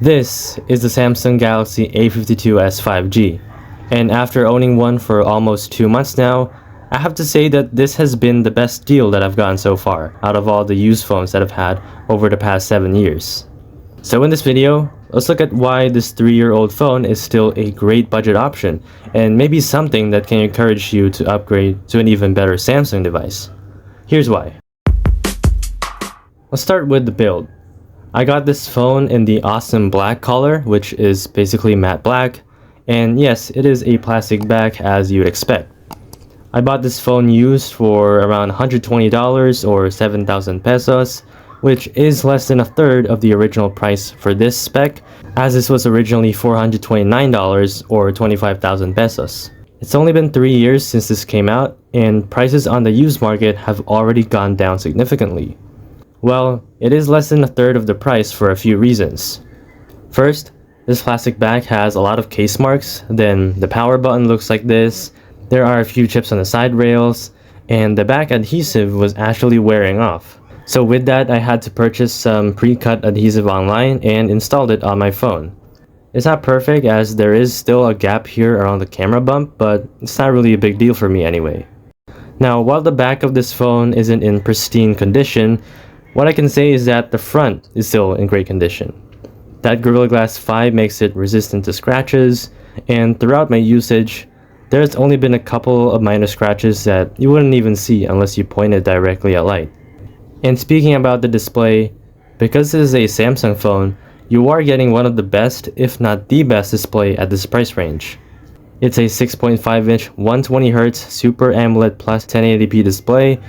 This is the Samsung Galaxy A52s 5G, and after owning one for almost 2 months now, I have to say that this has been the best deal that I've gotten so far out of all the used phones that I've had over the past 7 years. So in this video, let's look at why this 3-year-old phone is still a great budget option and maybe something that can encourage you to upgrade to an even better Samsung device. Here's why. Let's start with the build. I got this phone in the awesome black color, which is basically matte black, and yes, it is a plastic back as you'd expect. I bought this phone used for around $120 or 7,000 pesos, which is less than a third of the original price for this spec, as this was originally $429 or 25,000 pesos. It's only been 3 years since this came out, and prices on the used market have already gone down significantly. Well, it is less than a third of the price for a few reasons. First, this plastic back has a lot of case marks, then the power button looks like this, there are a few chips on the side rails, and the back adhesive was actually wearing off. So with that, I had to purchase some pre-cut adhesive online and installed it on my phone. It's not perfect as there is still a gap here around the camera bump, but it's not really a big deal for me anyway. Now, while the back of this phone isn't in pristine condition, what I can say is that the front is still in great condition. That Gorilla Glass 5 makes it resistant to scratches, and throughout my usage, there's only been a couple of minor scratches that you wouldn't even see unless you pointed directly at light. And speaking about the display, because this is a Samsung phone, you are getting one of the best, if not the best display at this price range. It's a 6.5-inch 120Hz Super AMOLED Plus 1080p display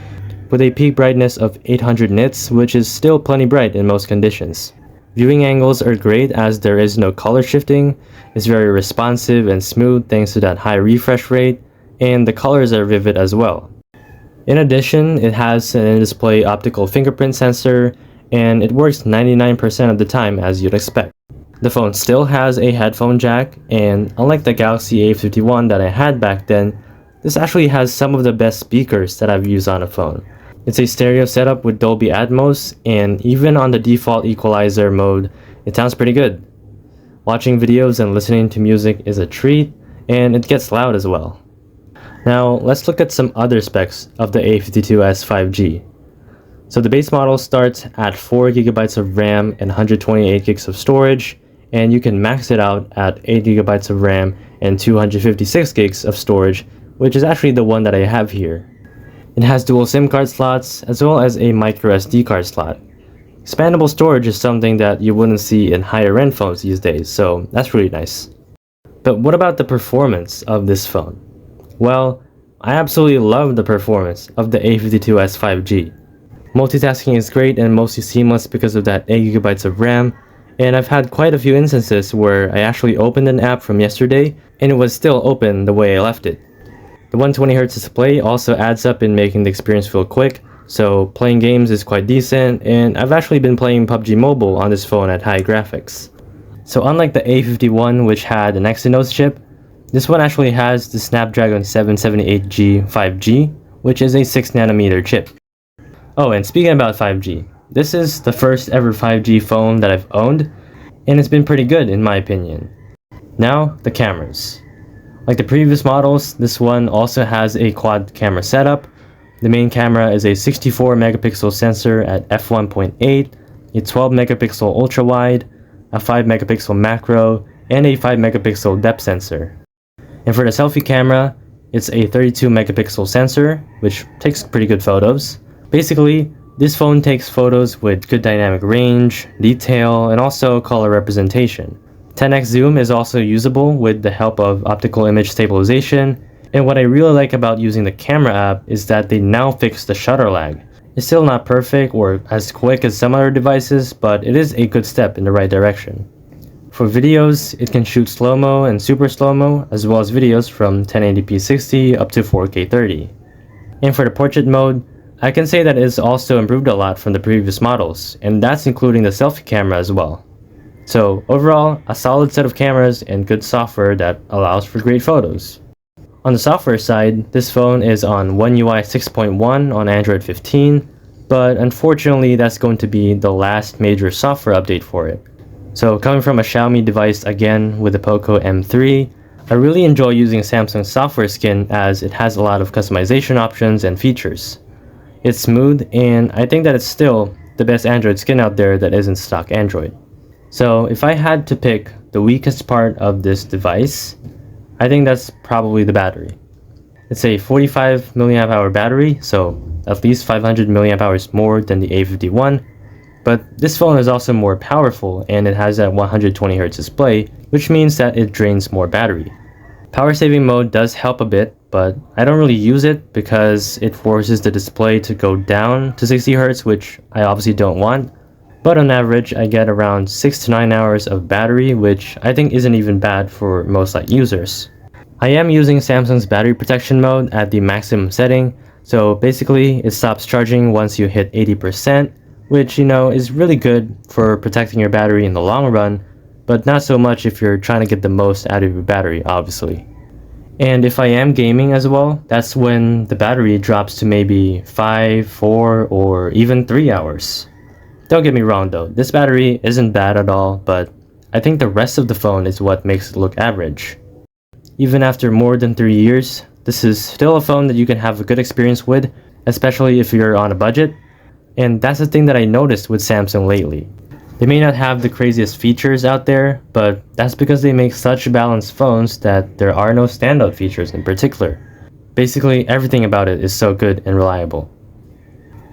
with a peak brightness of 800 nits, which is still plenty bright in most conditions. Viewing angles are great as there is no color shifting, it's very responsive and smooth thanks to that high refresh rate, and the colors are vivid as well. In addition, it has an in-display optical fingerprint sensor, and it works 99% of the time as you'd expect. The phone still has a headphone jack, and unlike the Galaxy A51 that I had back then, this actually has some of the best speakers that I've used on a phone. It's a stereo setup with Dolby Atmos, and even on the default equalizer mode, it sounds pretty good. Watching videos and listening to music is a treat, and it gets loud as well. Now, let's look at some other specs of the A52s 5G. So the base model starts at 4GB of RAM and 128GB of storage, and you can max it out at 8GB of RAM and 256GB of storage, which is actually the one that I have here. It has dual SIM card slots as well as a microSD card slot. Expandable storage is something that you wouldn't see in higher end phones these days, so that's really nice. But what about the performance of this phone? Well, I absolutely love the performance of the A52s 5G. Multitasking is great and mostly seamless because of that 8GB of RAM, and I've had quite a few instances where I actually opened an app from yesterday and it was still open the way I left it. The 120Hz display also adds up in making the experience feel quick, so playing games is quite decent, and I've actually been playing PUBG Mobile on this phone at high graphics. So unlike the A51 which had an Exynos chip, this one actually has the Snapdragon 778G 5G, which is a 6nm chip. Oh, and speaking about 5G, this is the first ever 5G phone that I've owned, and it's been pretty good in my opinion. Now, the cameras. Like the previous models, this one also has a quad camera setup. The main camera is a 64 megapixel sensor at f1.8, a 12 megapixel ultra wide, a 5 megapixel macro, and a 5 megapixel depth sensor. And for the selfie camera, it's a 32 megapixel sensor, which takes pretty good photos. Basically, this phone takes photos with good dynamic range, detail, and also color representation. 10x zoom is also usable with the help of optical image stabilization, and what I really like about using the camera app is that they now fix the shutter lag. It's still not perfect or as quick as some other devices, but it is a good step in the right direction. For videos, it can shoot slow-mo and super slow-mo, as well as videos from 1080p 60 up to 4K 30. And for the portrait mode, I can say that it is also improved a lot from the previous models, and that's including the selfie camera as well. So overall, a solid set of cameras and good software that allows for great photos. On the software side, this phone is on One UI 6.1 on Android 15, but unfortunately that's going to be the last major software update for it. So coming from a Xiaomi device again with the Poco M3, I really enjoy using Samsung's software skin as it has a lot of customization options and features. It's smooth, and I think that it's still the best Android skin out there that isn't stock Android. So if I had to pick the weakest part of this device, I think that's probably the battery. It's a 45 milliamp hour battery, so at least 500 milliamp hours more than the A51, but this phone is also more powerful and it has that 120Hz display, which means that it drains more battery. Power saving mode does help a bit, but I don't really use it because it forces the display to go down to 60Hz, which I obviously don't want. But on average, I get around 6 to 9 hours of battery, which I think isn't even bad for most light users. I am using Samsung's battery protection mode at the maximum setting, so basically it stops charging once you hit 80%, which is really good for protecting your battery in the long run, but not so much if you're trying to get the most out of your battery, obviously. And if I am gaming as well, that's when the battery drops to maybe 5, 4, or even 3 hours. Don't get me wrong though, this battery isn't bad at all, but I think the rest of the phone is what makes it look average. Even after more than 3 years, this is still a phone that you can have a good experience with, especially if you're on a budget. And that's the thing that I noticed with Samsung lately. They may not have the craziest features out there, but that's because they make such balanced phones that there are no standout features in particular. Basically, everything about it is so good and reliable.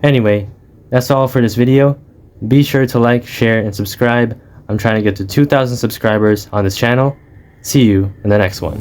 Anyway, that's all for this video. Be sure to like, share, and subscribe. I'm trying to get to 2,000 subscribers on this channel. See you in the next one.